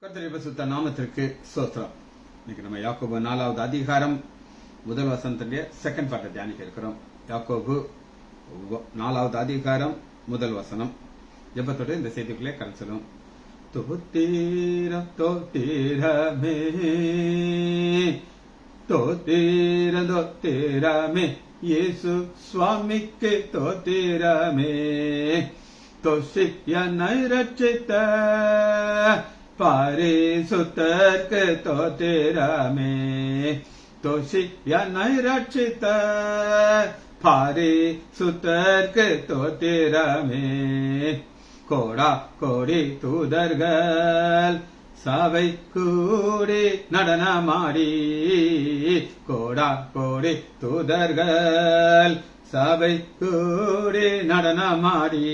கர்த்தருடைய பரிசுத்த நாமத்திற்கு ஸ்தோத்திரம். இன்னைக்கு நம்ம யாக்கோபு 4வது அதிகாரம் முதல் வசனத்துடைய செகண்ட் பார்ட்டை தியானிக்க இருக்கிறோம். யாக்கோபு 4வது அதிகாரம் முதல் வசனம். ஜெபத்தோடு இந்த செய்திக்குள்ளே கடந்து செல்லும். தோத்தீரம் தோத்தீரமே தோத்தீரம் தோத்தீரமே இயேசு சுவாமிக்கு தோத்தீரமே தோஷியனை ரட்சித்த பரிசுத்தர்க்கு தோத்திரமே தோஷியனை ரட்சித்த பரிசுத்தர்க்கு தோத்திரமே கோடா கோடி தூதர்கள் சபை கூடி நடனமாடி கோடா கோடி தூதர்கள் சபை கூடி நடனமாடி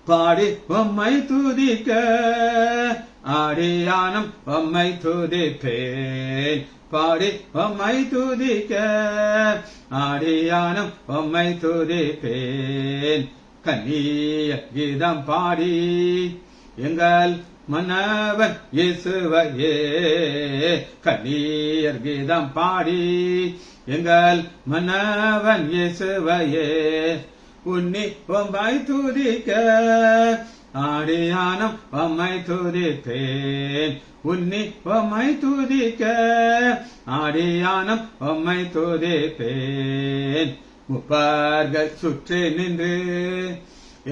பாடி உம்மை துதிக்க ஆடியானம் உம்மை துதிப்பேன் பாடி உம்மை துதிக்க ஆடியானம் உம்மை துதிப்பேன் கன்னிய கீதம் பாடி எங்கள் மன்னவன் இயேசுவையே கன்னியர் கீதம் பாடி எங்கள் மன்னவன் இயேசுவையே உன்னி உம்மை துதிக்க ஆடியானம் உம்மை துதிப்பேன் உன்னி உம்மை துதிக்க ஆடியானம் உம்மை துதிப்பேன் முப்பார்கள் சுற்றி நின்று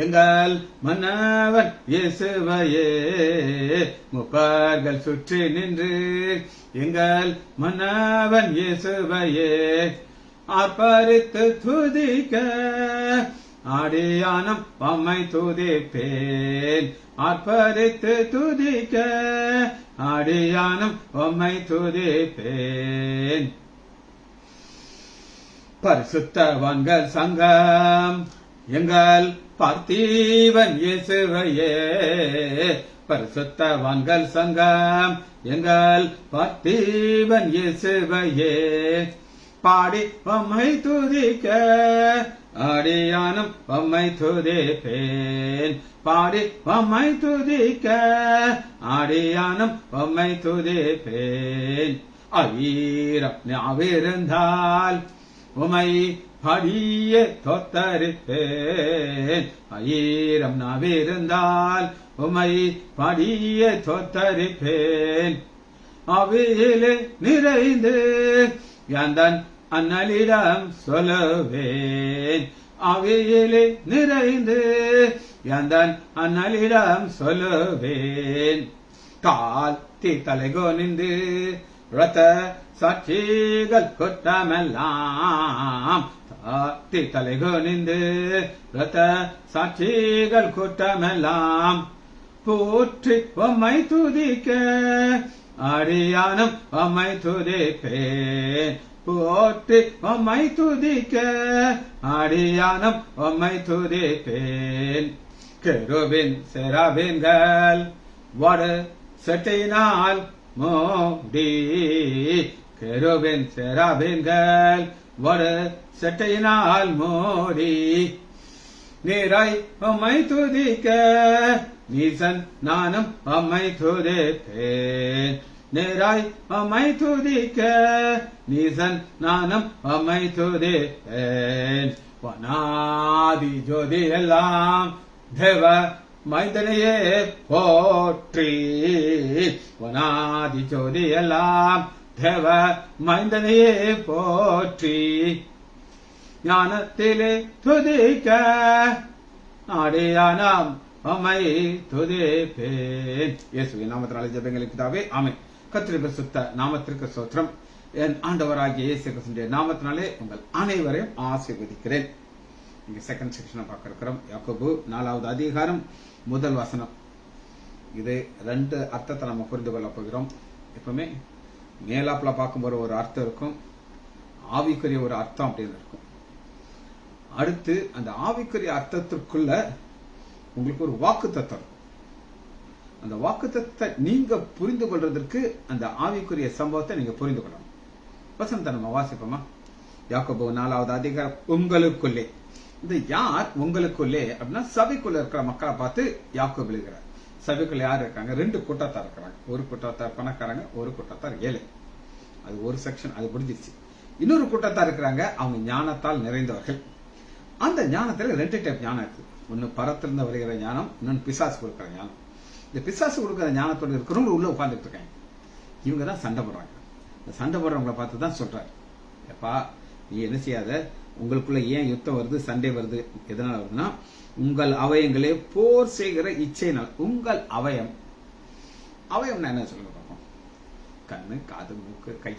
எங்கள் மன்னவன் இயேசுவையே முப்பார்கள் சுற்றி நின்று எங்கள் மன்னவன் இயேசுவையே ஆர்ப்பரித்து துதிக்க ஆடியானம் உம்மை துதிப்பேன் ஆர்ப்பரித்து துதிக்க ஆடியானம் உம்மை துதிப்பேன் பரிசுத்தவான்கள் சங்கம் எங்கள் பார்த்தீவன் இயேசுவையே பரிசுத்தவான்கள் சங்கம் எங்கள் பார்த்தீவன் இயேசுவையே பாடி உம்மை துதிக்க ஆடியானம் உம்மை துதிப்பேன் பாடி உம்மை துதிக்க ஆடியானம் உம்மை துதிப்பேன் ஆயிரம் ஞாவிருந்தால் உம்மை படிய தோத்தரிப்பேன் ஆயிரம் நாவிருந்தால் உம்மை படிய தோத்தரிப்பேன் அவையிலே நிறைந்து யாந்தன் அண்ணலிடம் சொல்லுவேன் அவையிலே நிறைந்து யாந்தன் அண்ணலிடம் சொல்லுவேன் தாழ்த்தி தலைகோனிந்து ரத்த சாட்சிகள் குற்றமெல்லாம் தாழ்த்தி தலைகோனிந்து ரத்த சாட்சிகள் குற்றமெல்லாம் போற்றி உம்மை துதிக்க ஆடியானம் உம்மை துதிப்பேன் போற்றி உம்மை துதிக்க ஆடியானம் உம்மை துதிப்பேன் கெரூபின் செராபீன்கள் வடு செட்டினால் மூடி கெரூபின் செராபீன்கள் வடு செட்டினால் மூடி நீராய் உம்மை துதிக்க நீசன் நானும் உம்மை துதிப்பேன் நேராய் உம்மை துதிக்க நீசன் நானும் உம்மை துதிப்பேன் வனாதி ஜோதி எல்லாம் தேவ மைந்தனையே போற்றி வனாதி ஜோதி எல்லாம் தேவ மைந்தனையே போற்றி ஞானத்திலே துதிக்க ஆடியானம் உம்மை துதிப்பேன். இயேசுவின் நாமத்தினாலே ஜெபங்களை பிதாவே ஆமென். கர்த்தருடைய பரிசுத்த நாமத்திற்கு ஸ்தோத்திரம். என் ஆண்டவராகிய இயேசு கிறிஸ்துவின் நாமத்தினாலே உங்கள் அனைவரையும் ஆசீர்வதிக்கிறேன். இங்க செகண்ட் செக்ஷனை பார்க்க இருக்கிறோம். யாக்கோபு 4வது அதிகாரம் முதல் வசனம். இது ரெண்டு அர்த்தத்தை நம்ம புரிந்து கொள்ள போகிறோம். எப்பவுமே மேலாப்புல பார்க்கும்போது ஒரு அர்த்தம் இருக்கும், ஆவிக்குரிய ஒரு அர்த்தம் அப்படின்னு இருக்கும். அடுத்து அந்த ஆவிக்குரிய அர்த்தத்திற்குள்ள உங்களுக்கு ஒரு வாக்கு தத்துவம். அந்த வாக்கு தத்துவத்தை நீங்க புரிந்து கொள்றதற்கு அந்த ஆவிக்குரிய சம்பவத்தை நீங்க புரிந்து கொள்ளணும். வசனத்தை நம்ம வாசிப்போமா? யாக்கோபு 4வது அதிகாரம் உங்களுக்குள்ளே. இந்த யார் உங்களுக்குள்ளே அப்படின்னா சபைக்குள்ள இருக்கிற மக்களை பார்த்து யாக்கோபு எழுதுகிறார். சபைக்குள்ள யார் இருக்காங்க? 2 கூட்டத்தார் இருக்கிறாங்க. ஒரு கூட்டத்தார் பணக்காரங்க, ஒரு கூட்டத்தார் ஏழை. அது ஒரு செக்ஷன், அது முடிஞ்சிருச்சு. இன்னொரு கூட்டத்தார் இருக்கிறாங்க, அவங்க ஞானத்தால் நிறைந்தவர்கள். அந்த ஞானத்துல 2 டைப் ஞானம் இருக்கு. ஒன்னு பரத்திலிருந்து வருகிற ஞானம், இன்னொன்னு பிசாசு கொடுக்கிற ஞானம். இந்த பிசாசு கொடுக்கிற ஞானத்தோடு இருக்கிறவங்க உள்ள உட்கார்ந்துட்டு இருக்காங்க. இவங்க தான் சண்டை போடுறாங்க. இந்த சண்டை போடுறவங்களை பார்த்து தான் சொல்றாரு, எப்பா நீ என்ன செய்யாத, உங்களுக்குள்ள ஏன் யுத்தம் வருது, சண்டை வருது, எதனால வருதுன்னா உங்கள் அவயங்களே போர் செய்கிற இச்சையினால். உங்கள் அவயம், அவயம்னா என்ன சொல்லுங்க பார்ப்போம்? கண்ணு, காது, மூக்கு, கை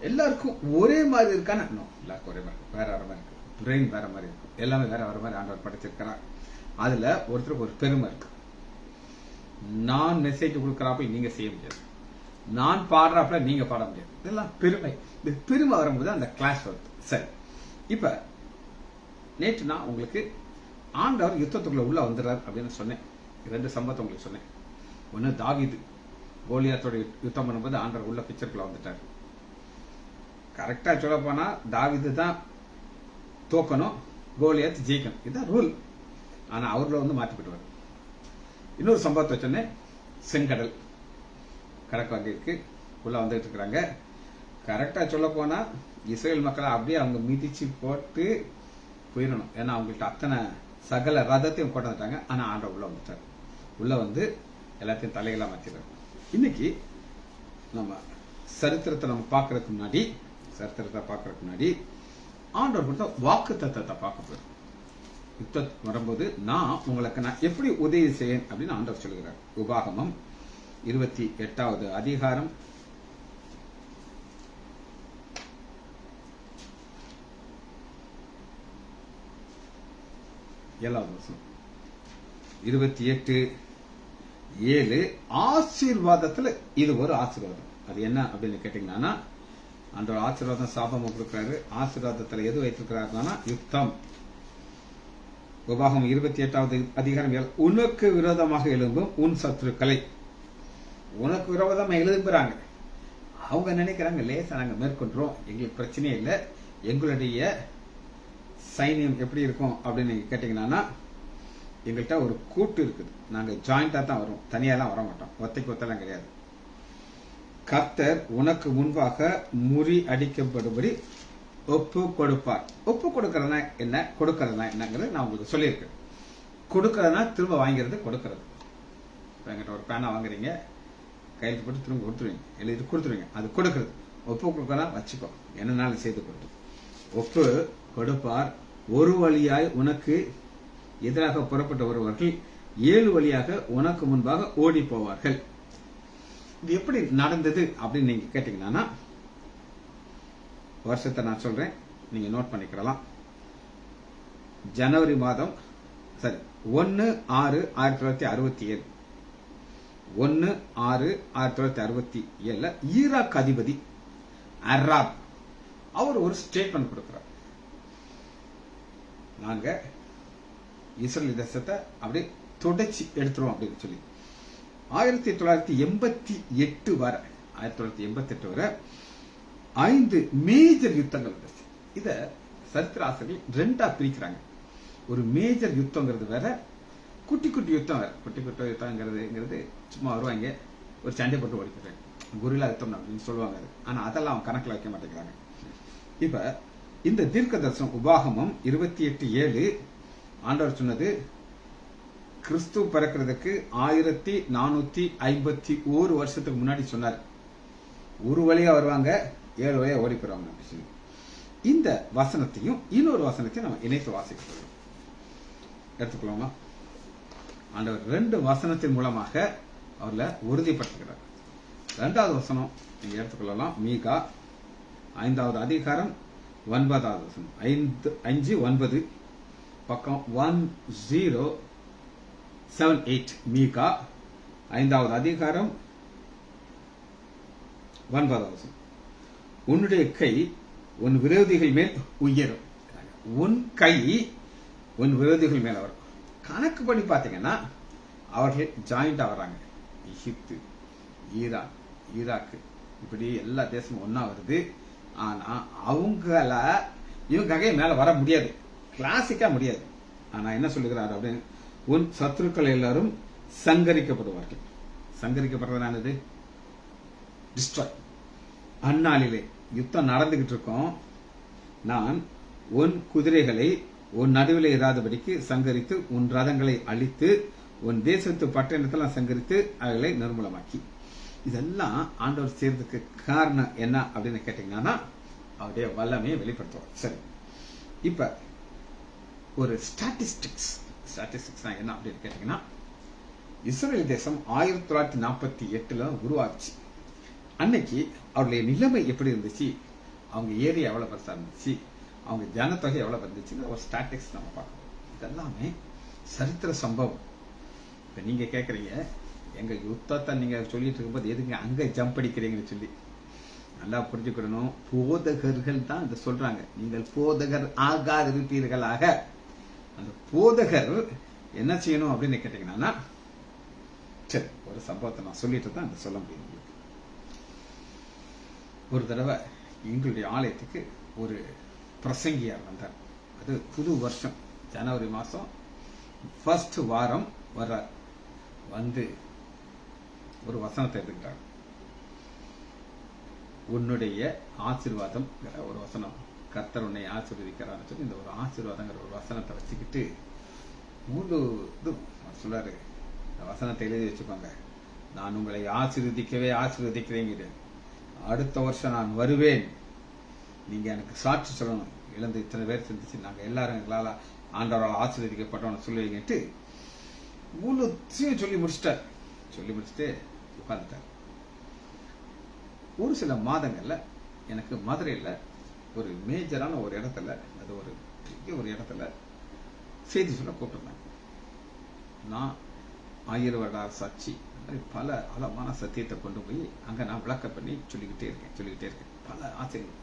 எல்லாருக்கும் ஒரே மாதிரி இருக்கான்னு? எல்லாருக்கும் ஒரே மாதிரி, வேற வேற மாதிரி இருக்கு. பிரெயின் வேற மாதிரி இருக்கும், எல்லாமே வேற வேற மாதிரி ஆண்டவர் படைச்சிருக்கிறார். அதுல ஒருத்தருக்கு ஒரு பெருமை இருக்கு. நான் மெசேஜ் கொடுக்கறாப்ப நீங்க செய்ய முடியாது, நான் பாடுறாப்புல நீங்க பாட முடியாது. இதெல்லாம் பெருமை. இந்த பெருமை வரும்போது அந்த கிளாஸ் வருது. சரி, இப்ப நேற்று நான் உங்களுக்கு ஆண்டவர் யுத்தத்துக்குள்ள உள்ள வந்துடுறார் அப்படின்னு சொன்னேன். 2 சம்பவத்தை உங்களுக்கு சொன்னேன். ஒன்னு தாவீது கோலியாத்தோட யுத்தம் பண்ணும்போது ஆண்டவர் உள்ள பிக்சருக்குள்ள வந்துட்டார். கரெக்டா சொல்ல போனா தாவீது தான் தோக்கணும், கோலியாத் ஜெயிக்கணும், இதுதான் ரூல். ஆனா அவர்ல வந்து மாற்றிக்கிட்டு. இன்னொரு சம்பவத்தை சொன்னேன், செங்கடல் கடக்க வண்டி இருக்கு, உள்ள வந்துட்டு இருக்கிறாங்க. கரெக்டா சொல்ல போனா இஸ்ரேல் மக்களை அப்படியே அவங்க மிதிச்சு போட்டு போயிடணும். ஏன்னா அவங்கள்ட்ட அத்தனை சகல ரதத்தையும் கொண்டு வந்துட்டாங்க. ஆனா ஆண்டவர் உள்ள வந்துட்டார். உள்ள வந்து எல்லாத்தையும் தலைகளா மாத்திடுறாரு. இன்னைக்கு நம்ம சரித்திரத்தை நம்ம பார்க்கறதுக்கு முன்னாடி ஆண்டவர் கொடுத்த வாக்கு தத்தத்தை பார்க்க போறோம். யுத்தம் வரும்போது நான் எப்படி உதவி செய்யேன் அப்படின்னு ஆண்டவர் சொல்லுகிறார். உபாகமம் 28வது அதிகாரம் 7வது வசனம். 28:7 ஆசீர்வாதத்துல இது ஒரு ஆசீர்வாதம். அது என்ன அப்படின்னு கேட்டீங்கன்னா, அந்த ஆசீர்வாதம் சாபம் கொடுக்கிறாரு. ஆசீர்வாதத்துல எது வைத்திருக்கிறாருன்னா யுத்தம். உபாகமம் 28வது அதிகாரம் 7, உனக்கு விரோதமாக எழும்பும் உன் சத்துருக்களை. உனக்கு விரோதமா எழுதுறாங்க. அவங்க நினைக்கிறாங்க லேசா நாங்க மேற்கொண்டோம், எங்களுக்கு பிரச்சனையே இல்லை, எங்களுடைய சைனியம் எப்படி இருக்கும் அப்படின்னு நீங்க கேட்டீங்கன்னா, எங்கள்கிட்ட ஒரு கூட்டு இருக்குது, நாங்க ஜாயிண்டா தான் வரும், தனியாலாம் வர மாட்டோம், ஒத்தைக்கு ஒத்தெல்லாம் கிடையாது. கர்த்தர் உனக்கு முன்பாக முறி அடிக்கப்படும்படி ஒப்பு கொடுப்பார். ஒப்பு கொடுக்கறதுனா என்ன, கொடுக்கறதுனா என்னங்கிறது நான் உங்களுக்கு சொல்லியிருக்கேன். கொடுக்கறதுனா திரும்ப வாங்கிறது, கொடுக்கறது. என்கிட்ட ஒரு பேனா வாங்குறீங்க, கையெழுத்து போட்டு திரும்ப கொடுத்துருவீங்க, எழுதி கொடுத்துருவீங்க, அது கொடுக்கறது. ஒப்பு கொடுக்கலாம், வச்சுக்கோ, என்னன்னாலும் செய்து கொடுத்து. ஒப்பு கொடுப்பார். ஒரு வழியாய் உனக்கு எதிராக புறப்பட்டு வருவார்கள், 7 வழியாக உனக்கு முன்பாக ஓடி போவார்கள். இது எப்படி நடந்தது அப்படின்னு நீங்க கேட்டீங்கன்னா, வருஷத்தை நான் சொல்றேன், நீங்க நோட் பண்ணிக்கலாம். ஜனவரி மாதம், சரி, 1/6/1967, 1/6/1967 ஈராக் அதிபதி அராப் அவர் ஒரு ஸ்டேட்மெண்ட் கொடுக்கிறார். நாங்க இஸ்ரேல் தேசத்தை அப்படியே தொடச்சி எடுத்துருவோம் அப்படின்னு சொல்லி 1988 வரை 5 மேஜர் யுத்தங்கள் இருந்துச்சு. இத சரித்திர ஆசிரியர்கள் 2ஆ பிரிக்கிறாங்க. ஒரு மேஜர் யுத்தங்கிறது வேற, குட்டி குட்டி யுத்தம் வேற. குட்டி குட்டி யுத்தங்கிறது சும்மா வருவாங்க, ஒரு சண்டை போட்டு ஓடிக்கிறாங்க, குரிலா யுத்தம் அப்படின்னு சொல்லுவாங்க. ஆனா அதெல்லாம் அவங்க கணக்கில் வைக்க மாட்டேங்கிறாங்க. இப்ப இந்த தீர்க்க தரிசனம் உபாகமம் 28:7 ஆண்டவர் சொன்னது, கிறிஸ்து பிறக்கிறதுக்கு 1451 வருஷத்துக்கு முன்னாடி சொன்னார். ஒரு வழியா வருவாங்க, 7 வழியா ஓடி போயிருவாங்க அப்படின்னு சொல்லி. இந்த வசனத்தையும் இன்னொரு வசனத்தையும் நம்ம இணைத்து வாசிக்க போறோம். எடுத்துக்கலாமா? ஆண்டவர் 2 வசனத்தின் மூலமாக அவர்ல உறுதிப்படுத்துகிறார். 2வது வசனம் நீங்க எடுத்துக்கொள்ளலாம். மீகா 5வது அதிகாரம் 9வது வசனம். 5:9 பக்கம் 1078. மீகா 5வது அதிகாரம் 9வது வசனம். உன்னுடைய கை உன் விரோதிகள் மேல் உயரும். உன் கை உன் விரோதிகள் மேல் வரும். கணக்கு பண்ணி பாத்தீங்கன்னா அவர்கள் ஜாயிண்டா வர்றாங்க. எகிப்து, ஈரான், ஈராக்கு, இப்படி எல்லா தேசமும் ஒன்னா வருது. ஆனா அவங்கள இவங்க மேல வர முடியாது, கிளாசிக்கா முடியாது. ஆனா என்ன சொல்லுகிறாரு அப்படின்னு, உன் சத்துருக்கள் எல்லாரும் சங்கரிக்கப்படுவார்கள். சங்கரிக்கப்படுறதுனானது டிஸ்ட்ராய். அந்நாளிலே யுத்தம் நடந்துகிட்டு இருக்கோம், நான் உன் குதிரைகளை உன் நடுவில் இராதபடிக்கு சங்கரித்து உன் ரதங்களை அழித்து உன் தேசத்து பட்டணத்தெல்லாம் சங்கரித்து அவைகளை நிர்மூலமாக்கி. இதெல்லாம் ஆண்டவர் செய்யறதுக்கு காரணம் என்ன அப்படின்னு கேட்டீங்கன்னா அவருடைய வல்லமையை வெளிப்படுத்துவார். சரி, இப்ப ஒரு ஸ்டாட்டிஸ்டிக்ஸ் என்ன அப்படின்னு கேட்டீங்கன்னா, இஸ்ரேல் தேசம் 1948 உருவாச்சு. அன்னைக்கு அவருடைய நிலைமை எப்படி இருந்துச்சு, அவங்க ஏரியா எவ்வளவு பெருசா இருந்துச்சு, அவங்க ஜனத்தொகை எவ்வளவு இருந்துச்சுன்னு ஒரு ஸ்டாட்டிஸ்டிக்ஸ் நம்ம பார்க்கணும். இதெல்லாமே சரித்திர சம்பவம். இப்ப நீங்க கேக்குறீங்க, எங்க யுத்தத்தை நீங்க சொல்லிட்டு இருக்கும்போது எதுங்க அங்க ஜம்ப் அடிக்கிறீங்கன்னு சொல்லி. நல்லா புரிஞ்சுக்கணும், போதகர்கள் தான் இதை சொல்றாங்க. நீங்கள் போதகர் ஆகாதிருப்பீர்களாக. அந்த போதகர் என்ன செய்யணும் அப்படின்னு கேட்டீங்கன்னா, சரி ஒரு சம்பவத்தை நான் சொல்லிட்டு தான் சொல்ல முடியும். ஒரு தடவை எங்களுடைய ஆலயத்துக்கு ஒரு பிரசங்கியார் வந்தார். அது புது வருஷம், ஜனவரி மாசம் ஃபர்ஸ்ட் வாரம் வர்றார். வந்து ஒரு வசனத்தை எடுத்துக்கிறார். உன்னுடைய ஆசீர்வாதம் ஒரு வசனம், கர்த்தர் உன்னை ஆசீர்வதிக்கிறான்னு சொல்லி இந்த ஒரு ஆசீர்வாதங்கிற ஒரு வசனத்தை வச்சுக்கிட்டு முழு இது சொல்றாரு. இந்த வசனத்தை எழுதி வச்சுக்கோங்க. நான் உங்களை ஆசீர்வதிக்கிறேங்க. அடுத்த வருஷம் நான் வருவேன், நீங்க எனக்கு சாட்சி சொல்லணும். இழந்து இத்தனை பேர் சிந்திச்சு நாங்க எல்லாரும் எங்களால ஆண்டவரால் ஆசீர்வதிக்கப்பட்டோம்னு சொல்லுவீங்கட்டு முழு சொல்லி முடிச்சுட்டு உட்கார்ந்துட்டார். ஒரு சில மாதங்கள்ல எனக்கு மதுரையில் ஒரு மேஜரான ஒரு இடத்துல, அது ஒரு பெரிய ஒரு இடத்துல செய்தி சொல்ல கூப்பிட்டுருந்தாங்க. நான் 1000 வருட சாட்சி பல அளவான சத்தியத்தை கொண்டு போய் அங்க நான் விளக்க பண்ணி சொல்லிக்கிட்டே இருக்கேன். பல ஆச்சரியம்.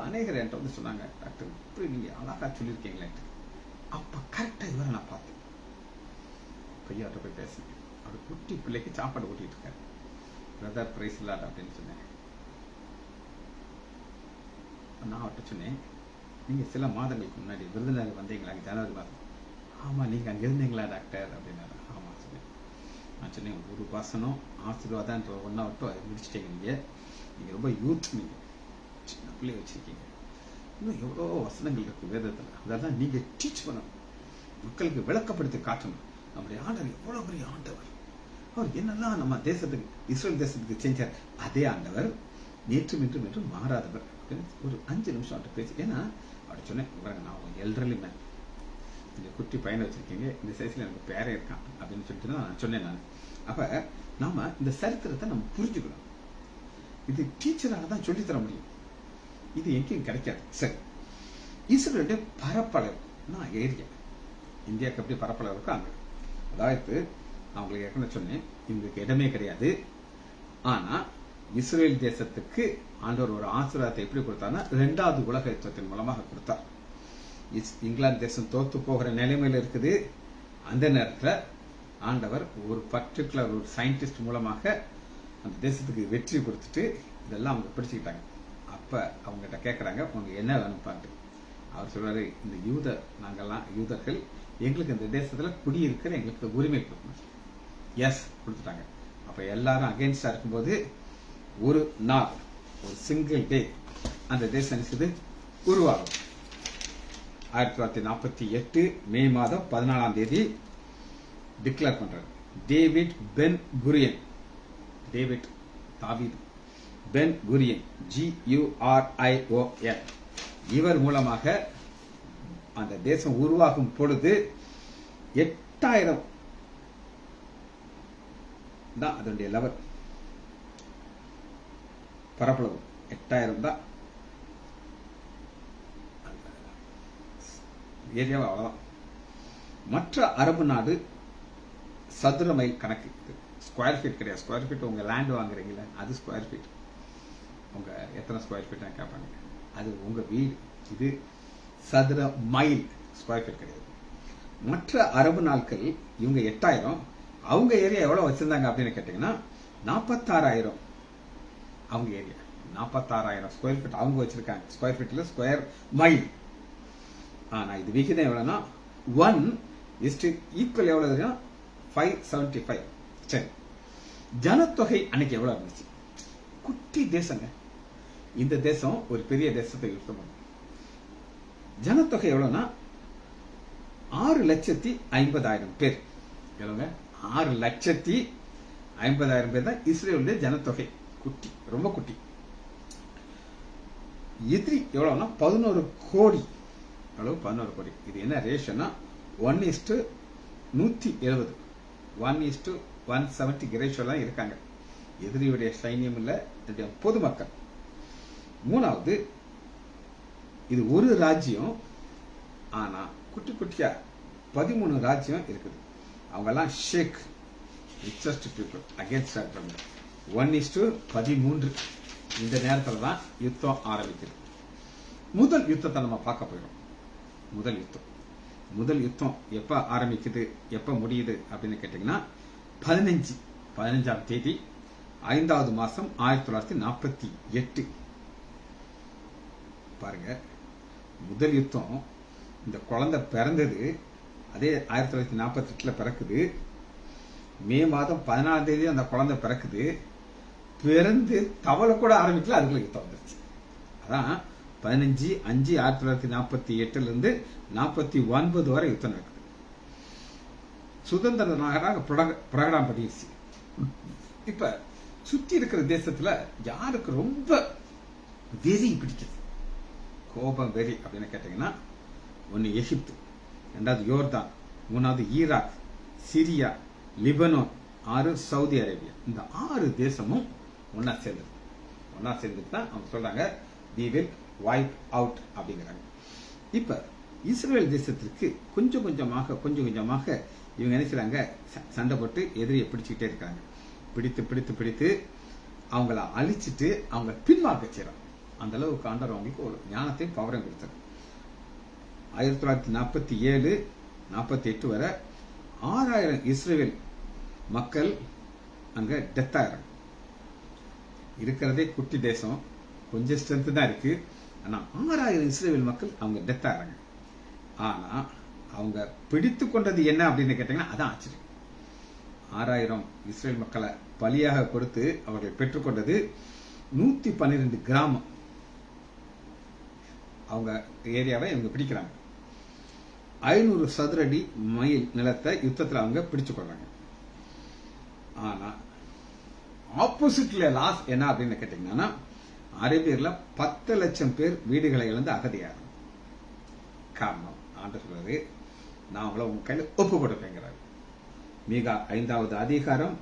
அநேகர் என்கிட்ட வந்து சொன்னாங்க, டாக்டர் இப்படி நீங்க அழகா சொல்லியிருக்கீங்களே. அப்ப கரெக்டா இவரை நான் பார்த்தேன். பையாட்ட போய் பேசினேன். அவர் குட்டி பிள்ளைக்கு சாப்பாடு ஊட்டிட்டு இருக்காரு. பிரதர் பிரைஸ் இல்லாத அப்படின்னு சொன்னேன். நான் அவர்கிட்ட சொன்னேன், நீங்க சில மாதங்களுக்கு முன்னாடி விருதுநகர் வந்தீங்களா, ஜனவரி மாதம்? ஆமா, நீங்க அங்க இருந்தீங்களா டாக்டர் அப்படின்னாரு. ஆமா சொன்னேன். நான் சொன்னேன், ஒரு வசனம் ஆசீர்வாதம் ஒன்னா விட்டு முடிச்சுட்டீங்க. நீங்க ரொம்ப யூத், நீங்க சின்ன பிள்ளைய வச்சிருக்கீங்க. இன்னும் எவ்வளோ வசனங்கள் இருக்கு வேதத்துல. அதெல்லாம் நீங்க டீச் பண்ணணும், மக்களுக்கு விளக்கப்படுத்தி காட்டணும். நம்முடைய ஆண்டவர் எவ்வளவு பெரிய ஆண்டவர், அவர் என்னெல்லாம் நம்ம தேசத்துக்கு, இஸ்ரேல் தேசத்துக்கு செஞ்சார். அதே ஆண்டவர் நேற்றும் இன்றும் மாறாதவர். ஒரு 5 நிமிஷம் அவர்கிட்ட பேசி, ஏன்னா அப்படி சொன்னேன், நான் எல்டர்லி மேன், நீங்க குட்டி பையனை வச்சிருக்கீங்க, இந்த சைஸ்ல எனக்கு பேரே இருக்கான் அப்படின்னு சொல்லிட்டு தான் நான் சொன்னேன். நான் அப்ப நாம இந்த சரித்திரத்தை நம்ம புரிஞ்சுக்கணும். இது டீச்சரால தான் சொல்லித்தர முடியும், இது எங்கேயும் கிடைக்காது. சரி, இஸ்ரேலுடைய பரப்பளவு நான் ஏரியா, இந்தியாவுக்கு எப்படி பரப்பளவு இருக்கோ அங்க. அதாவது நான் உங்களுக்கு ஏற்கனவே சொன்னேன், இவங்களுக்கு இடமே கிடையாது. ஆனா இஸ்ரேல் தேசத்துக்கு ஆண்டவர் ஒரு ஆசீர்வாதத்தை எப்படி கொடுத்தாருன்னா, 2வது உலக யுத்தத்தின் மூலமாக கொடுத்தார். இங்கிலாந்து தேசம் தோத்து போகிற நிலைமையில இருக்குது. அந்த நேரத்தில் ஆண்டவர் ஒரு பர்டிகுலர் ஒரு சயின்டிஸ்ட் மூலமாக அந்த தேசத்துக்கு வெற்றி கொடுத்துட்டு இதெல்லாம் அவங்க பிடிச்சுக்கிட்டாங்க. அப்ப அவங்ககிட்ட கேட்கறாங்க, உங்க என்ன வேணும் பாட்டு. அவர் சொல்றாரு, இந்த நாங்கெல்லாம் யூதர்கள், எங்களுக்கு இந்த தேசத்துல குடியிருக்கிற எங்களுக்கு உரிமை கொடுக்கணும். எஸ், கொடுத்துட்டாங்க. அப்ப எல்லாரும் அகைன்ஸ்டா இருக்கும்போது ஒரு நாள், ஒரு சிங்கிள் டே அந்த தேசம் உருவாகும். 1948 மே மாதம் 14ஆம் தேதி டிக்ளேர் பண்றாரு. டேவிட் பென் குரியன், டேவிட் தாவீது பென் குரியன், GURION, இவர் மூலமாக அந்த தேசம் உருவாகும் பொழுது 8000 தான் அதனுடைய லெவல், பரப்பளவு 8000 தான் ஏரியாவை. அவ்வளவுதான். மற்ற அரபு நாடு சதுர மைல் கணக்கு, ஸ்கொயர் ஃபீட் கிடையாது. ஸ்கொயர் ஃபீட் உங்க லேண்ட் வாங்குறீங்களா, அது ஸ்கொயர் ஃபீட். உங்க எத்தனை ஸ்கொயர் ஃபீட் கேட்பாங்க, அது உங்க வீடு. இது சதுர மைல், ஸ்கொயர் ஃபீட் கிடையாது. மற்ற அரபு நாட்கள் இவங்க 8000, அவங்க ஏரியா எவ்வளவு வச்சிருந்தாங்க அப்படின்னு கேட்டீங்கன்னா 46000. அவங்க ஏரியா 46000 ஸ்கொயர் ஃபீட் அவங்க வச்சிருக்காங்க. ஸ்கொயர் ஃபீட்ல ஸ்கொயர் மைல். ஆனா இது விகிதம் எவ்வளவுனா 1 ஈக்குவல் எவ்வளவு, 575. சரி, ஜனத்தொகை அன்னைக்கு எவ்வளவு இருந்துச்சு? குட்டி தேசங்க. இந்த தேசம் ஒரு பெரிய தேசத்தை யுத்தம் பண்ணும். ஜனத்தொகை எவ்வளவுனா 6,50,000 பேர். எவ்வளவுங்க? 6,50,000 பேர் தான் இஸ்ரேலுடைய ஜனத்தொகை. குட்டி, ரொம்ப குட்டி. எதிரி எவ்வளவுனா 11 கோடி. எவ்வளவு? 11 கோடி. இது என்ன ரேஷன்னா 1:170, 1:170 ரேஷியோலாம் இருக்காங்க. எதிரியுடைய சைன்யம் இல்ல, பொதுமக்கள். மூணாவது, இது ஒரு ராஜ்யம், ஆனா குட்டி குட்டியா 13 ராஜ்யம் இருக்குது. அவங்க எல்லாம் ஷேக், ரிச்சஸ்ட் பீப்புள் அகேன்ஸ்ட் 1:13. இந்த நேரத்தில் தான் யுத்தம் ஆரம்பிக்குது. முதல் யுத்தத்தை நம்ம பார்க்க போயிடும். முதல் யுத்தம் எப்ப ஆரம்பிக்குது, எப்ப முடியுது அப்படின்னு கேட்டீங்கன்னா 15ஆம் தேதி 5வது மாசம் 1948. பாருங்க, முதல் யுத்தம். இந்த குழந்தை பிறந்தது அதே 1948 பிறக்குது. மே மாதம் 14ஆம் தேதி அந்த குழந்தை பிறக்குது. பிறந்து தவளை கூட ஆரம்பிக்கல, அதுக்குள்ள யுத்தம் வந்துருச்சு. அதான் 15/5/1948 இருந்து 49 வரை யுத்தம் நடக்குது. சுதந்திர நாடாக பிரகடனம் பண்ணிடுச்சு. இப்ப சுத்தி இருக்கிற தேசத்துல யாருக்கு ரொம்ப வெறி பிடிக்குது, கோபம் வெறி அப்படின்னு கேட்டீங்கன்னா, ஒன்னு எகிப்து, 2வது யோர்தான், 3வது Iraq, Syria, Lebanon, 6 Saudi Arabia. இந்த 6 தேசமும் ஒன்னா சேர்ந்துட்டு தான் அவங்க சொல்றாங்க we will wipe out அப்படிங்கிறாங்க. இப்ப இஸ்ரேல் தேசத்திற்கு கொஞ்சம் கொஞ்சமாக இவங்க என்ன செய்றாங்க, சண்டை போட்டு எதிரியை பிடிச்சுக்கிட்டே இருக்காங்க. பிடித்து அவங்கள அழிச்சிட்டு அவங்க பின்வாங்க செய்யறாங்க. அந்த அளவுக்கு ஆண்டவர் அவங்களுக்கு ஒரு ஞானத்தையும் பவரையும் கொடுத்தாரு. 1947-48 வரை 6000 இஸ்ரேல் மக்கள் அங்க டெத் ஆகிறாங்க. இருக்கிறதே குட்டி தேசம், கொஞ்சம் ஸ்ட்ரென்த் தான் இருக்கு. ஆனா 6000 இஸ்ரேல் மக்கள் அவங்க டெத் ஆகிறாங்க. ஆனா அவங்க பிடித்து கொண்டது என்ன அப்படின்னு கேட்டீங்கன்னா, அதான் ஆச்சரியம். 6000 இஸ்ரேல் மக்களை பலியாக கொடுத்து அவர்கள் பெற்றுக்கொண்டது 112 கிராமம். அவங்க ஏரியாவை இவங்க பிடிக்கிறாங்க. 500 சதுரடி மைல் நிலத்தை யுத்தத்தில் அவங்க பிடிச்சு கொள்றாங்க. ஆனா ஆப்போசிட்ல லாஸ் என்ன அப்படின்னு கேட்டீங்கன்னா, அரேபியர்ல 10 லட்சம் பேர் வீடுகளை இழந்து அகதியாகும். காரணம், ஆண்டு சொல்றாரு, நான் அவங்கள உங்க கையில ஒப்பு கொடுப்பேங்கிறாரு. மீகா 5வது அதிகாரம்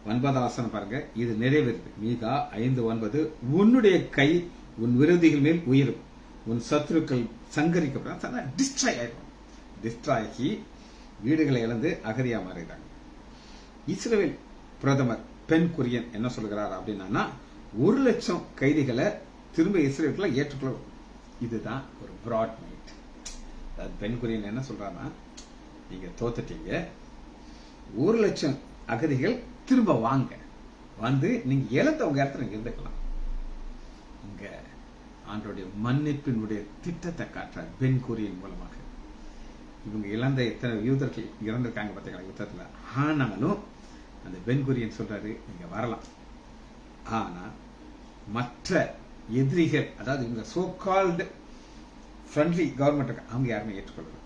9வது வசனம் பாருங்க, இது நிறைவேறுது. மீகா 5:9, உன்னுடைய கை உன் விரோதிகள் மேல் உயிரும், உன் சத்துருக்கள் சங்கரிக்கப்பட டிஸ்ட்ராய் ஆகி வீடுகளை இழந்து அகதியா மாறுகிறாங்க. இஸ்ரேல் பிரதமர் பென் குரியன் என்ன சொல்கிறார் அப்படின்னா, 1 லட்சம் கைதிகளை திரும்ப இஸ்ரேலுக்குள்ள ஏற்றுக்கொள்ள. இதுதான் ஒரு பிராட் மைட். பென் குரியன் என்ன சொல்றாருன்னா, நீங்க தோத்துட்டீங்க, 1 லட்சம் அகதிகள் திரும்ப வாங்க, வந்து நீங்க இழந்தவங்க இடத்துல நீங்க இருந்துக்கலாம். இங்க ஆண்டோடைய மன்னிப்பினுடைய திட்டத்தை காட்டுறார் பென் குரியன் மூலமாக. இவங்க இழந்த எத்தனை யூதர்கள் இறந்திருக்காங்க பார்த்தீங்களா யுத்தத்துல. ஆனாலும் அந்த பென் குரியன் சொல்றாரு, நீங்க வரலாம், ஆனா மற்ற எதிரிகள், அதாவது இவங்க சோ கால்டு ஃப்ரெண்ட்லி கவர்மெண்ட், அவங்க யாருமே ஏற்றுக்கொள்ளல.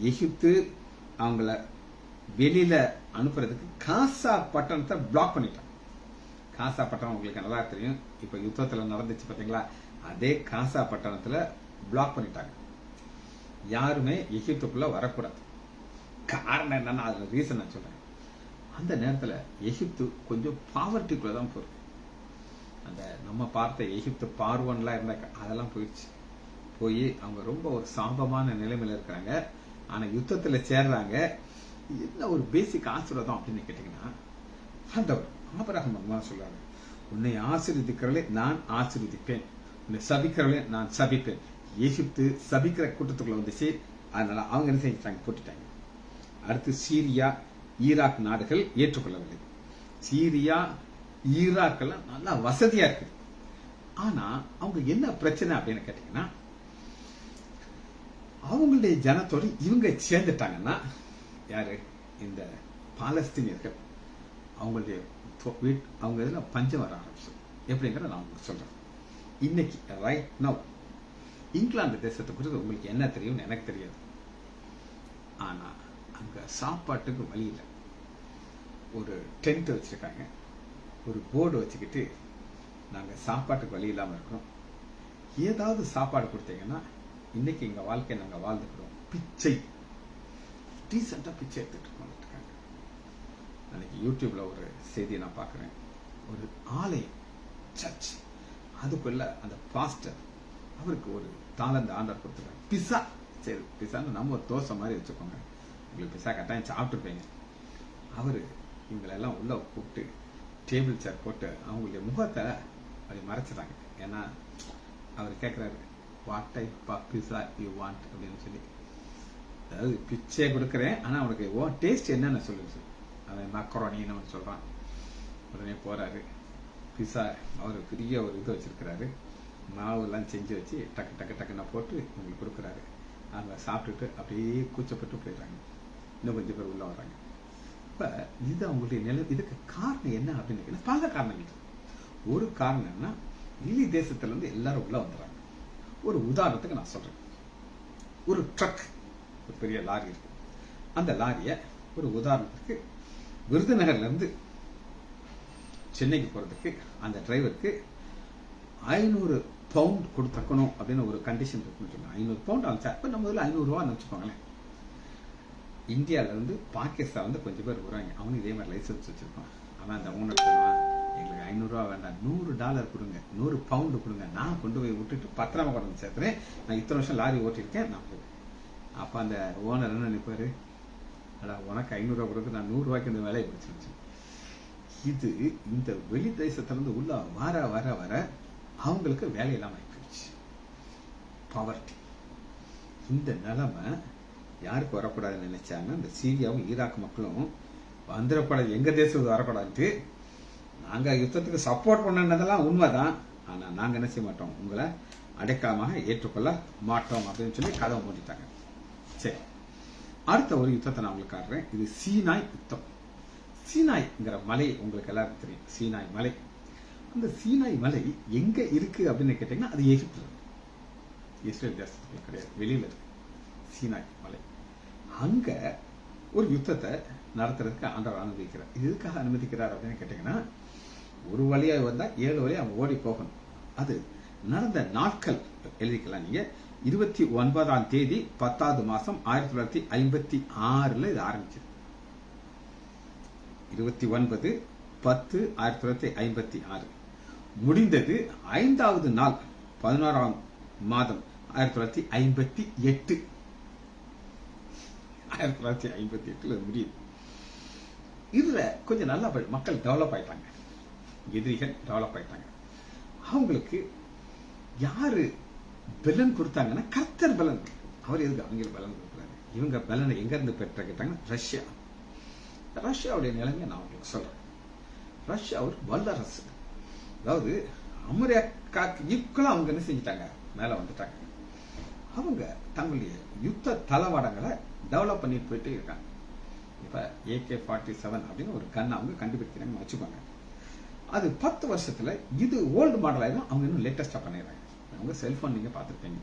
எகிப்து அவங்கள வெளியில அனுப்புறதுக்கு காசா பட்டணத்தை பிளாக் பண்ணிட்டாங்க. காசா பட்டணம் உங்களுக்கு நல்லா தெரியும், இப்ப யுத்தத்துல நடந்துச்சு பாத்தீங்களா, அதே காசா பட்டணத்துல பிளாக் பண்ணிட்டாங்க. யாருமே எகிப்துக்குள்ள வரக்கூடாது. காரணம் என்னன்னா, அதுல ரீசன் நான் சொல்றேன். அந்த நேரத்துல எகிப்து கொஞ்சம் பாவர்ட்டிக்குள்ள தான் போறது. அந்த நம்ம பார்த்த எகிப்து பார்வன்லாம் இருந்தா அதெல்லாம் போயிடுச்சு. போய் அவங்க ரொம்ப ஒரு சாபமான நிலைமையில இருக்கிறாங்க. ஆனா யுத்தத்துல சேர்றாங்க. என்ன ஒரு பேசிக் ஆசீர்வாதம் அப்படின்னு கேட்டீங்கன்னா, ஆண்டவர் ஆபிரகாம் சொல்றாரு, உன்னை ஆசீர்வதிக்கிறவளே நான் ஆசீர்வதிப்பேன், உன்னை சபிக்கிறவளே நான் சபிப்பேன். எகிப்து சபிக்கிற கூட்டத்துக்குள்ள வந்துச்சு. அதனால அவங்க என்ன செஞ்சாங்க, போட்டுட்டாங்க. அடுத்து சீரியா, ஈராக் நாடுகள் ஏற்றுக்கொள்ளவில்லை. சீரியா, ஈராக் எல்லாம் நல்லா வசதியா இருக்கு. ஆனா அவங்க என்ன பிரச்சனை அப்படின்னு கேட்டீங்கன்னா, அவங்களுடைய ஜனத்தோடு இவங்க சேர்ந்துட்டாங்கன்னா, யாரு இந்த பாலஸ்தீனியர்கள் அவங்களுடைய அவங்க இதில் பஞ்சம் வர ஆரம்பிச்சு எப்படிங்கிறத நான் உங்களுக்கு சொல்றேன். இன்னைக்கு ரைட் நவ் இங்கிலாந்து தேசத்தை குறித்து உங்களுக்கு என்ன தெரியும்னு எனக்கு தெரியாது. ஆனா அங்க சாப்பாட்டுக்கு வழி இல்லை. ஒரு டென்ட் வச்சிருக்காங்க, ஒரு போர்டு வச்சுக்கிட்டு நாங்க சாப்பாட்டுக்கு வழி இல்லாம இருக்கிறோம், ஏதாவது சாப்பாடு கொடுத்தீங்கன்னா இன்னைக்கு எங்க வாழ்க்கையை நாங்க வாழ்ந்துக்கிறோம். பிச்சை, டீசெண்டா பிச்சை எடுத்துட்டு இருக்காங்க. அன்னைக்கு யூடியூப்ல ஒரு செய்தியை நான் பார்க்குறேன். ஒரு ஆலயம், சர்ச், அதுக்குள்ள அந்த பாஸ்டர் அவருக்கு ஒரு தாளந்து ஆண்டர் கொடுத்துருக்காங்க. பிஸா, சரி பிஸான்னு நம்ம ஒரு தோசை மாதிரி வச்சுக்கோங்க, உங்களுக்கு பிஸா கட்டாயம் சாப்பிட்டுருப்பீங்க. அவரு இவங்களெல்லாம் உள்ள கூப்பிட்டு டேபிள் சேர் போட்டு அவங்களுடைய முகத்தை அப்படி மறைச்சிட்டாங்க. ஏன்னா அவர் கேட்குறாரு, what type of pizza you want அப்படின்னு சொல்லி. அதாவது பிச்சை கொடுக்குறேன், ஆனால் அவனுக்கு ஓ டேஸ்ட் என்னன்னு சொல்லுங்க. அவன் மக்கரோனின்னு அவன் சொல்கிறான். உடனே போகிறாரு, பிஸா அவர் பெரிய ஒரு இது வச்சிருக்கிறாரு, மாவுலாம் செஞ்சு வச்சு டக்கு டக்கு டக்குன்னு போட்டு இவங்களுக்கு கொடுக்குறாரு. அவங்க சாப்பிட்டுட்டு அப்படியே கூச்சப்பட்டு போயிடுறாங்க. இன்னும் கொஞ்சம் பேர் உள்ள வர்றாங்க. இப்போ இது அவங்களுடைய நிலை. இதுக்கு காரணம் என்ன அப்படின்னு பல காரணங்கள். ஒரு காரணம் என்ன, வெளி தேசத்துல இருந்து எல்லாரும் உள்ள வந்துடுறாங்க. ஒரு உதாரணத்துக்கு நான் சொல்றேன். ஒரு ட்ரக், ஒரு பெரிய லாரி இருக்கு. அந்த லாரியை ஒரு உதாரணத்துக்கு விருதுநகர்ல இருந்து சென்னைக்கு போறதுக்கு அந்த டிரைவருக்கு 500 பவுண்ட் கொடுத்துக்கணும் அப்படின்னு ஒரு கண்டிஷன் இருக்குன்னு சொன்னாங்க. 500 பவுண்ட் ஆச்சா, இப்போ நம்ம இதில் 500 ரூபான்னு வச்சுக்கோங்களேன். இந்தியாவில இருந்து பாகிஸ்தான் வந்து கொஞ்சம் பேர் வருவாங்க, அவனுக்கு இதே மாதிரி லைசன்ஸ் வச்சிருப்பான். அவன் அந்த ஓனர் சொல்லுவான், எங்களுக்கு 500 ரூபா வேண்டாம், $100 கொடுங்க, 100 பவுண்டு கொடுங்க, நான் கொண்டு போய் விட்டுட்டு பத்திரமா கொண்டு வந்து சேர்த்துறேன், நான் இத்தனை வருஷம் லாரி ஓட்டிருக்கேன் நான் போய். அப்ப அந்த ஓனர் என்ன நினைப்பாரு, அடா உனக்கு 500 ரூபா கொடுக்க, நான் 100 ரூபாய்க்கு இந்த வேலையை பிடிச்சிருச்சு. இது இந்த வெளி தேசத்திலிருந்து உள்ள வர வர வர அவங்களுக்கு வேலை இல்லாம ஆயிடுச்சு. பவர்ட்டி. இந்த நிலைமை யாருக்கு வரக்கூடாதுன்னு நினைச்சாங்கன்னா, இந்த சீரியாவும் ஈராக் மக்களும் வந்துடக்கூடாது, எங்க தேசத்துக்கு வரக்கூடாதுன்ட்டு நாங்க யுத்தத்துக்கு சப்போர்ட் பண்ணதெல்லாம் உண்மைதான், ஆனா நாங்க என்ன செய்ய மாட்டோம், உங்களை அடைக்கலமாக ஏற்றுக்கொள்ள மாட்டோம் அப்படின்னு சொல்லி கதவை மூடிட்டாங்க. சரி, அடுத்த ஒரு யுத்தத்தை நான் உங்களுக்கு காட்டுறேன். இது சீனாய் யுத்தம். சீனாய்ங்கிற மலை உங்களுக்கு எல்லாருக்கும் தெரியும், சீனாய் மலை. அந்த சீனாய் மலை எங்க இருக்கு அப்படின்னு கேட்டீங்கன்னா, அது எகிப்துல இருக்கு, இஸ்ரேல் தேசத்துக்கு கிடையாது, வெளியில இருக்கு சீனாய் மலை. அங்க ஒரு யுத்தத்தை நடத்துறதுக்கு ஆண்டவர் அனுமதிக்கிறார். இது எதுக்காக அனுமதிக்கிறார் அப்படின்னு கேட்டீங்கன்னா, ஒரு வழியா வந்தா 7 வழியா அவங்க ஓடி போகணும். அது நடந்த நாட்கள் எழுதிக்கலாம் நீங்க. 29ஆம் தேதி 10வது மாசம் 1956 இது ஆரம்பிச்சது. 29/10/1956 முடிந்தது 5வது நாள் 11ஆம் மாதம் 1958. 1958 முடியுது. இதுல கொஞ்சம் நல்லா மக்கள் டெவலப் ஆயிட்டாங்க, எதிரிகள் டெவலப் ஆயிட்டாங்க. அவங்களுக்கு யாரு பலன் கொடுத்தாங்கன்னா, கர்த்தர் பலன். அவர் எதுக்கு அவங்க பலன் கொடுக்குறாரு? இவங்க பலனை எங்க இருந்து பெற்ற கேட்டாங்கன்னா, ரஷ்யா. ரஷ்யாவுடைய நிலைமையை நான் உங்களுக்கு சொல்றேன். ரஷ்யா ஒரு வல்லரசு. அதாவது அமெரிக்காக்கு ஈக்குவலா அவங்க என்ன செஞ்சிட்டாங்க, மேல வந்துட்டாங்க. அவங்க தங்களுடைய யுத்த தளவாடங்களை டெவலப் பண்ணிட்டு போயிட்டு இருக்காங்க. இப்ப AK-47 அப்படின்னு ஒரு கன் அவங்க கண்டுபிடிக்கிறாங்கன்னு வச்சுக்கோங்க. அது 10 வருஷத்துல இது ஓல்டு மாடல் ஆயிடும், அவங்க இன்னும் லேட்டஸ்டா பண்ணிடுறாங்க. அவங்க செல்போன் நீங்க பார்த்துருப்பீங்க,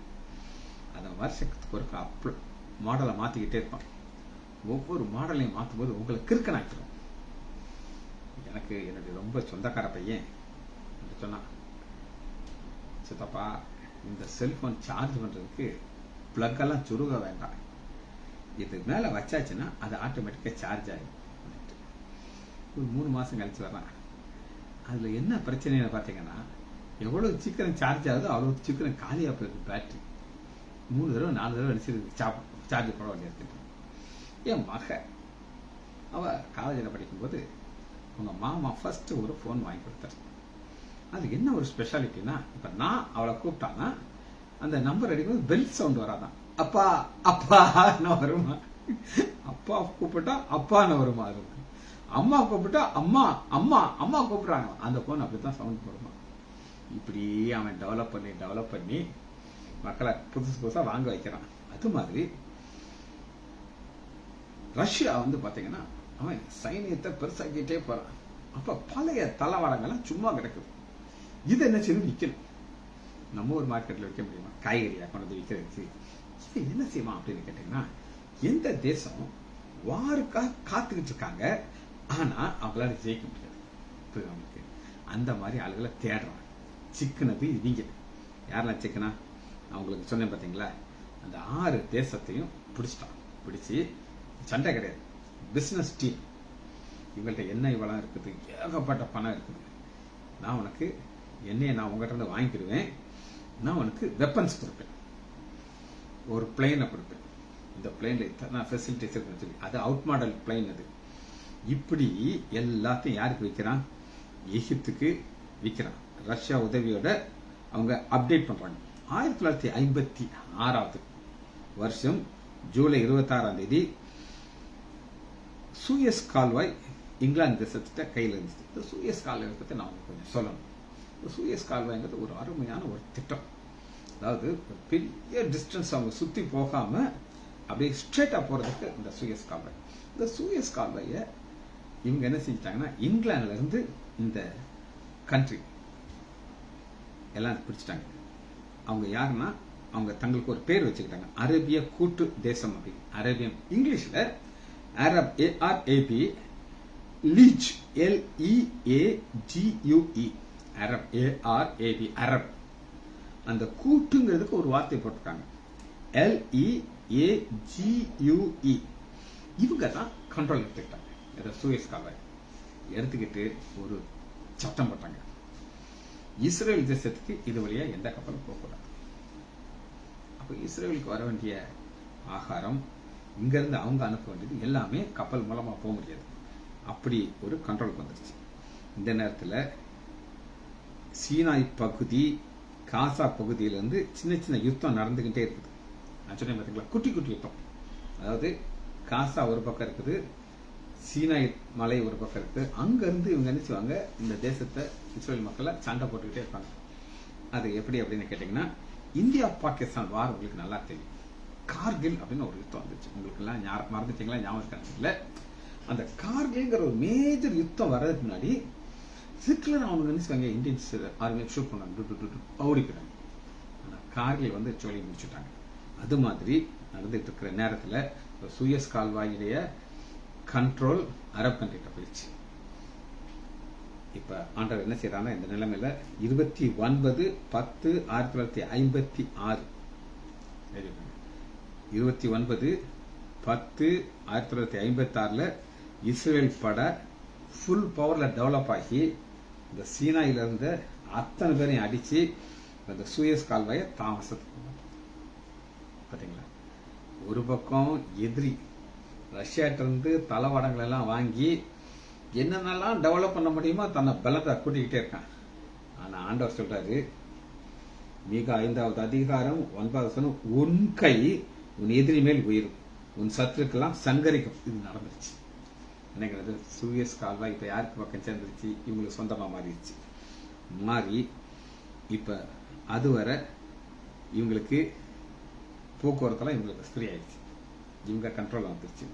அதை வருஷத்துக்கு ஒரு மாடலை மாத்திக்கிட்டே இருப்பான். ஒவ்வொரு மாடலையும் மாற்றும் போது உங்களை கிறுக்கனாக்கிடும். எனக்கு என்னுடைய ரொம்ப சொந்தக்கார பையன் சொன்னா, சித்தப்பா இந்த செல்போன் சார்ஜ் பண்றதுக்கு பிளக் எல்லாம் சுருக வேண்டாம், இது மேல வச்சாச்சுன்னா அது ஆட்டோமேட்டிக்கா சார்ஜ் ஆகும். ஒரு 3 மாசம் கழிச்சு வர்றான். அதுல என்ன பிரச்சனைன்னு பாத்தீங்கன்னா, எவ்வளவு சீக்கிரம் சார்ஜ் ஆகுதோ அவ்வளவு சீக்கிரம் காலியா போயிருக்கு பேட்டரி. 3 தடவை 4 தடவை அடிச்சிருக்கு சார்ஜ் போட வேண்டியிருக்கு. என் மக அவ காலேஜில் படிக்கும்போது அவங்க மாமா ஃபர்ஸ்ட் ஒரு ஃபோன் வாங்கி கொடுத்தாரு. அது என்ன ஒரு ஸ்பெஷாலிட்டினா, இப்ப நான் அவளை கூப்பிட்டான்னா அந்த நம்பர் அடிக்கும்போது பெல் சவுண்ட் வராதான், அப்பா அப்பா வருமா, அப்பா கூப்பிட்டா அப்பான்னு வருமா, அம்மா கூப்பிட்டா அம்மா அம்மா அம்மா கூப்பிடுறாங்க, அந்த போன் அப்படித்தான் சவுண்ட் போடுமா. இப்படி அவன் டெவலப் பண்ணி மக்களை புதுசா வாங்க வைக்கிறான். அது மாதிரி ரஷ்யா வந்து பாத்தீங்கன்னா அவன் சைனியத்தை பெருசாக்கிட்டே போறான். அப்ப பழைய தளவாடங்கள்லாம் சும்மா கிடக்குது. இது என்ன செய்யணும்? விற்கணும். நம்ம ஒரு மார்க்கெட்ல விற்க முடியுமா? காய்கறியா கொண்டு வந்து விற்கிறதுக்கு இது என்ன செய்வான் அப்படின்னு கேட்டீங்கன்னா, எந்த தேசம் வாருக்காக காத்துக்கிட்டு இருக்காங்க, ஆனா அவங்களால ஜெயிக்க முடியாது. அவங்களுக்கு அந்த மாதிரி ஆளுகளை தேடுறாங்க. சிக்கனது இவங்க யாரெல்லாம் சிக்கனா அவங்களுக்கு சொன்னேன் பாத்தீங்களா, அந்த 6 தேசத்தையும் பிடிச்சிட்டான். பிடிச்சி சண்டை கிடையாது, பிசினஸ் டீம். இவங்கள்ட்ட எண்ணெய் வளம் இருக்குது, ஏகப்பட்ட பணம் இருக்குது. நான் உனக்கு எண்ணெயை நான் உங்ககிட்ட இருந்து வாங்கிடுவேன், நான் உனக்கு வெப்பன்ஸ் கொடுப்பேன், ஒரு பிளேனை கொடுப்பேன், இந்த பிளேன்ல இத்தனை ஃபெசிலிட்டிஸ் இருக்குன்னு சொல்லி, அது அவுட் மாடல் பிளேன். அது இப்படி எல்லாத்தையும் யாருக்கு விற்கிறான்? எகிப்துக்கு விற்கிறான். ரஷ்யா உதவியோட அவங்க அப்டேட் பண்றாங்க. 1956 வருஷம் ஜூலை 26ஆம் தேதி சூயஸ் கால்வாய் இங்கிலாந்து தேசத்திட்ட கையில் இருந்துச்சு. இந்த சூயஸ் கால்வாய் பற்றி நான் கொஞ்சம் சொல்லணும். இந்த சூயஸ் கால்வாய்ங்கிறது ஒரு அருமையான ஒரு திட்டம். அதாவது பெரிய டிஸ்டன்ஸ் அவங்க சுத்தி போகாம அப்படியே ஸ்ட்ரெயிட்டா போறதுக்கு இந்த சூயஸ் கால்வாய். இந்த சூயஸ் கால்வாயை இவங்க என்ன செஞ்சிட்டாங்கன்னா, இங்கிலாந்துல இருந்து இந்த கண்ட்ரி எல்லாம் பிடிச்சிட்டாங்க. அவங்க யாருன்னா, அவங்க தங்களுக்கு ஒரு பேர் வச்சுக்கிட்டாங்க, அரேபிய கூட்டு தேசம் அப்படி. அரேபியன் இங்கிலீஷ்ல Arab, ARAB, Liège, LEAGUE, Arab, ARAB, Arab. அந்த கூட்டுங்கிறதுக்கு ஒரு வார்த்தை போட்டிருக்காங்க, LEAGUE. இவங்க தான் கண்ட்ரோல் எடுத்துக்கிட்டாங்க சூயஸ் கால்வாய். எடுத்துக்கிட்டு ஒரு சட்டம் போட்டாங்க, இஸ்ரேல் தேசத்துக்கு இது வழியா எந்த கப்பலும் போகக்கூடாது. அப்ப இஸ்ரேலுக்கு வர வேண்டிய ஆகாரம், இங்க இருந்து அவங்க அனுப்ப வேண்டியது எல்லாமே கப்பல் மூலமா போக முடியாது. அப்படி ஒரு கண்ட்ரோல் வந்துருச்சு. இந்த நேரத்தில் சீனாய் பகுதி, காசா பகுதியிலிருந்து சின்ன சின்ன யுத்தம் நடந்துகிட்டே இருக்குது. நான் சொன்னேன் பார்த்தீங்களா, குட்டி குட்டி யுத்தம். அதாவது காசா ஒரு பக்கம் இருக்குது, சீனாய் மலை ஒரு பக்கம் இருக்குது. அங்க இருந்து இவங்க என்ன செய்வாங்க, இந்த தேசத்தை, இஸ்ரேல் மக்களை சண்டை போட்டுக்கிட்டே இருப்பாங்க. அது எப்படி அப்படின்னு கேட்டீங்கன்னா, இந்தியா பாகிஸ்தான் வார் உங்களுக்கு நல்லா தெரியும். கார்கில் அப்படின்னு ஒரு யுத்தம் வந்துச்சு. உங்களுக்கு எல்லாம் மறந்துட்டீங்களா? ஞாபகம் இல்ல. அந்த கார்கில்ங்கிற ஒரு மேஜர் யுத்தம் வர்றதுக்கு முன்னாடி ஹிட்லர் அவங்க என்ன செய்வாங்க, இந்தியன்ஸ் ஆர்மியை ஷூட் பண்ணாங்க, ஓடிக்கிறாங்க. ஆனா கார்கில் வந்து சொல்லி முடிச்சுட்டாங்க. அது மாதிரி நடந்துட்டு இருக்கிற நேரத்தில் சூயஸ் கால்வாயுடைய கண்ட்ரோல் அரப் கண்ட்ரிட்ட போயிடுச்சு. இப்ப ஆண்டவர் என்ன செய்யறாங்கன்னா, இந்த நிலைமையில 29/10/1956 29/10/1956 இஸ்ரேல் பட ஃபுல் பவர்ல டெவலப் ஆகி இந்த சீனாயில இருந்த அத்தனை பேரையும் அடிச்சு அந்த சூயஸ் கால்வாயை தாமசத்துக்கு பாத்தீங்களா. ஒரு பக்கம் எதிரி ரஷ்யாட்ட இருந்து தளவாடங்கள் எல்லாம் வாங்கி என்னென்னலாம் டெவலப் பண்ண முடியுமோ தன்னை பலத்தை கூட்டிக்கிட்டே இருக்கான். ஆனா ஆண்டவர் சொல்றாரு, மிக 5வது அதிகாரம் 9வது வசனம், உன் கை உன் எதிரி மேல் உயிரும், உன் சத்துருக்கெல்லாம் சங்கரிக்கும். இது நடந்துருச்சு. என்னங்கிறது, சூயஸ் கால்வாய் இப்ப யாருக்கு பக்கம் சேர்ந்துருச்சு? இவங்களுக்கு சொந்தமா மாறிடுச்சு. மாறி இப்ப அதுவரை இவங்களுக்கு போக்குவரத்தெல்லாம் இவங்களுக்கு ஃப்ரீ ஆயிடுச்சு. இவங்க கண்ட்ரோல் வந்துருச்சு.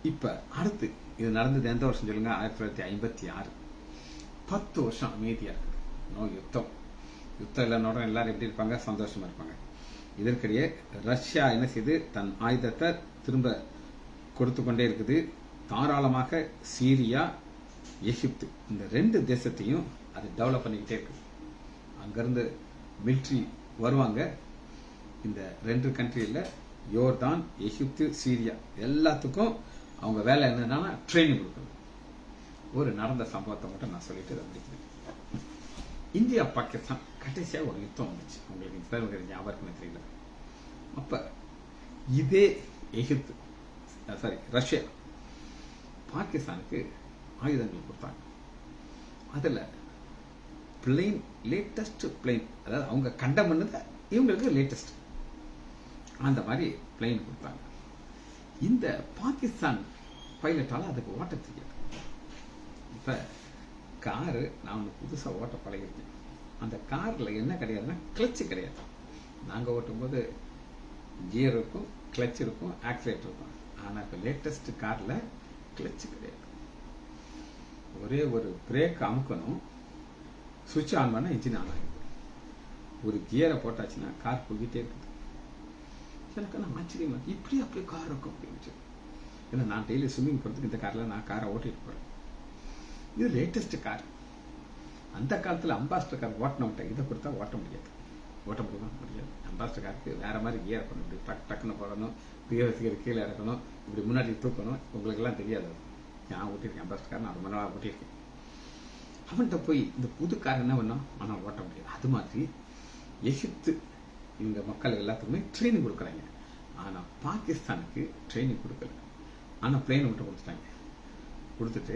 இப்ப அடுத்து இது நடந்தது எந்த வருஷம் சொல்லுங்க? 1956. 10 வருஷம் அமைதியா இருக்குது. நோ யுத்தம். யுத்தம் இல்லைன்னு எல்லாரும் எப்படி இருப்பாங்க? சந்தோஷமா இருப்பாங்க. இதற்கிடையே ரஷ்யா என்ன செய்து, தன் ஆயுதத்தை திரும்ப கொடுத்து கொண்டே இருக்குது. தாராளமாக சீரியா, எகிப்து, இந்த 2 தேசத்தையும் அது டெவலப் பண்ணிக்கிட்டே இருக்குது. அங்கிருந்து மிலிட்ரி வருவாங்க. இந்த 2 கண்ட்ரியில யோர்தான், எகிப்து, சீரியா எல்லாத்துக்கும் அவங்க வேலை என்னன்னா ட்ரைனிங் கொடுக்கணும். ஒரு நடந்த சம்பவத்தை மட்டும் நான் சொல்லிட்டு முடிக்கிறேன். இந்தியா பாகிஸ்தான் கடைசியா ஒரு யுத்தம் வந்துச்சு. உங்களுக்கு ஞாபகம் தெரியல. அப்ப இதே எகிப்து, ரஷ்யா பாகிஸ்தானுக்கு ஆயுதங்கள் கொடுத்தாங்க. அதுல பிளேன், லேட்டஸ்ட் பிளேன், அதாவது அவங்க கண்டம் பண்ணது இவங்களுக்கு லேட்டஸ்ட், அந்த மாதிரி பிளேன் கொடுத்தாங்க. இந்த பாகிஸ்தான் பைலட்டால அதுக்கு ஓட்ட தெரியாது. இப்ப காரு நான் புதுசா ஓட்ட பழகிருக்கேன். அந்த கார்ல என்ன கிடையாதுன்னா கிளச்சு கிடையாது. நாங்க ஓட்டும் போது கியர் இருக்கும், கிளச் இருக்கும், ஆக்சிலேட்டர் இருக்கும். ஆனா இப்ப லேட்டஸ்ட் கார்ல கிளட்ச் கிடையாது. ஒரே ஒரு பிரேக் அமுக்கணும், சுவிட்ச் ஆன் பண்ண இன்ஜின் ஆன் ஆகிடுது. ஒரு கியரை போட்டாச்சுன்னா கார் போய்கிட்டே இருக்குது. எனக்கு ஆச்சரியமா இப்படி அப்படியே கார் இருக்கும் அப்படின்னு. ஏன்னா நான் டெய்லி ஸ்விம்மிங் போகிறதுக்கு இந்த காரில் நான் காரை ஓட்டிட்டு போகிறேன். இது லேட்டஸ்ட் கார். அந்த காலத்தில் அம்பாஸ்டர் கார் ஓட்டினவன்ட்ட இதை கொடுத்தா ஓட்ட முடியாது. ஓட்ட முடியுமா? முடியாது. அம்பாஸ்டர் காருக்கு வேற மாதிரி கியர் பண்ணணும். இப்படி டக் டக்குன்னு போடணும், கியர் கீழே இறக்கணும், இப்படி முன்னாடி தூக்கணும். உங்களுக்கெல்லாம் தெரியாது. நான் ஓட்டியிருக்கேன் அம்பாஸ்டர் கார், நான் ரொம்ப நாளாக ஓட்டியிருக்கேன். அவன்கிட்ட போய் இந்த புது கார் என்ன பண்ணோம், ஆனால் ஓட்ட முடியாது. அது மாதிரி எகிப்து இவங்க மக்கள் எல்லாத்துக்குமே ட்ரைனிங் கொடுக்குறாங்க. ஆனால் பாகிஸ்தானுக்கு ட்ரைனிங் கொடுக்கல. ஆனால் பிளேனை மட்டும் கொடுத்துட்டாங்க. கொடுத்துட்டு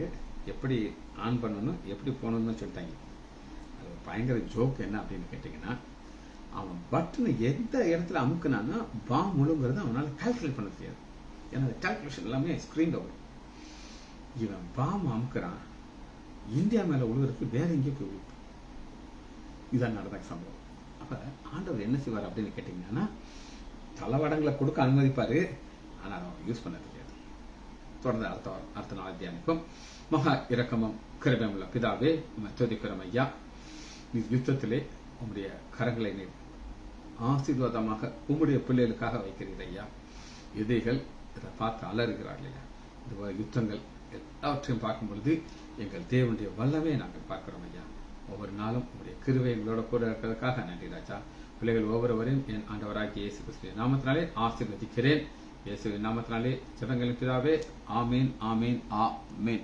எப்படி ஆன் பண்ணணும், எப்படி போகணும்னு சொல்லிட்டாங்க. அது ஒரு பயங்கர ஜோக். என்ன அப்படின்னு கேட்டிங்கன்னா, அவன் பட்டனை எந்த இடத்துல அமுக்குனான்னா பாம் முழுங்கிறது அவனால் கால்குலேட் பண்ண தெரியாது. ஏன்னா அந்த கால்குலேஷன் எல்லாமே ஸ்க்ரீனில் வரும். இவன் பாம் அமுக்குறான், இந்தியா மேலே உழுகிறதுக்கு வேற எங்கேயோ போய் விழுப்பு. இதான் நடந்த சம்பவம். அப்போ ஆண்டவர் என்ன செய்வார் அப்படின்னு கேட்டிங்கன்னா, தளவடங்களை கொடுக்க அனுமதிப்பார், ஆனால் அதை யூஸ் பண்ண தெரியாது. தொடர்ந்து அடுத்த நாள் தியானிப்போம். மகா இரக்கமும் கிருபையும் உள்ள பிதாவே, துதிக்கிறோம் ஐயா. நீ யுத்தத்திலே உம்முடைய கரங்களை நீர் ஆசீர்வாதமாக உம்முடைய பிள்ளைகளுக்காக வைக்கிறீர் ஐயா. எதிரிகள் இதை பார்த்து அலறுகிறார்கள் ஐயா. இந்த யுத்தங்கள் எல்லாவற்றையும் பார்க்கும் பொழுது எங்கள் தேவனுடைய வல்லமே நாங்கள் பார்க்கிறோம் ஐயா. ஒவ்வொரு நாளும் உங்களுடைய கிருபை எங்களோட கூட இருக்கிறதுக்காக நன்றி ராஜா. பிள்ளைகள் ஒவ்வொருவரையும் என் ஆண்டவராகிய இயேசு கிறிஸ்துவின் நாமத்தினாலே ஆசீர்வதிக்கிறேன். இயேசுவின் நாமத்தினாலே ஜெபங்களின் பிதாவே, ஆமீன் ஆமீன் ஆமீன்.